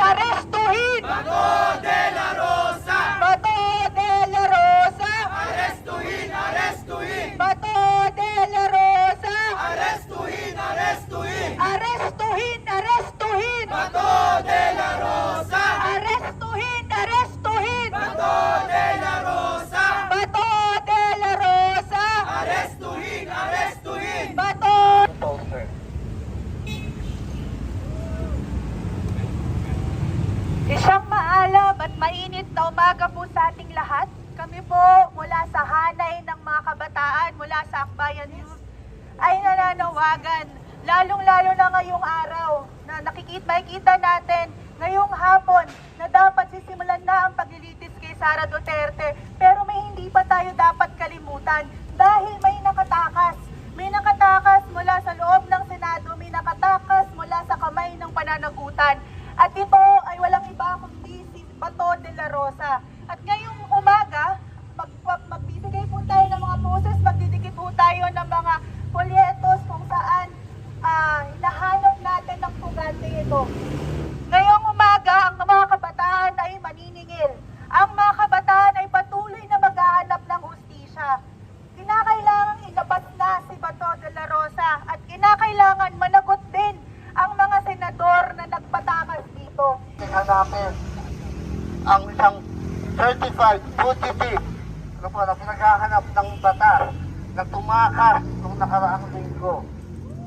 Arestuhin! Bato de la Rosa! Bato de la Rosa! Arestuhin! Arestuhin! Bato de la Rosa! Arestuhin! Arestuhin! Arestuhin! Arestuhin! Bato de la Rosa! Arestuhin! Arestuhin! Bato de la Rosa! Bato de la Rosa! Arestuhin! Arestuhin! Bato! Isang maalam at mainit na umaga po sa ating lahat. Kami po mula sa hanay ng mga kabataan, mula sa Akbayan Youth, ay nananawagan, lalong-lalo na ngayong araw, na makikita natin ngayong hapon na dapat sisimulan na ang paglilitis kay Sara Duterte. Pero may hindi pa tayo dapat kalimutan dahil may nakatakas. May nakatakas mula sa loob ng Senado, may nakatakas mula sa kamay ng pananagutan. At ito ay walang iba kundi si Bato de la Rosa. At ngayong umaga, magbibigay po tayo ng mga poses, magdidikit po tayo ng mga folyetos kung saan hinahanap natin ng pugante ito. Ngayong umaga, ang mga kabataan ay maniningil. Ang mga kabataan ay patuloy na maghahanap ng hustisya. Kinakailangan ilabas na si Bato de la Rosa at kinakailangan managot din ang mga senador na nagpatakas dito. Hanapin ang isang certified fugitive na pinaghahanap ng batas na tumakas nung nakaraang linggo.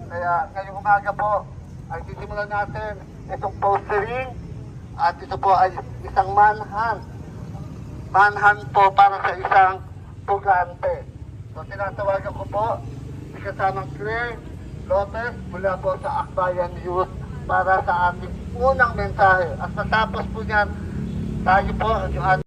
Kaya ngayong umaga po ay sisimulan natin itong postering at ito po ay isang manhunt. Manhunt po para sa isang pugante. So tinatawagan ko po si kasamang Claire Lopez mula po sa Akbayan Youth para sa ating unang mensahe. At matapos po niyan, tayo po yung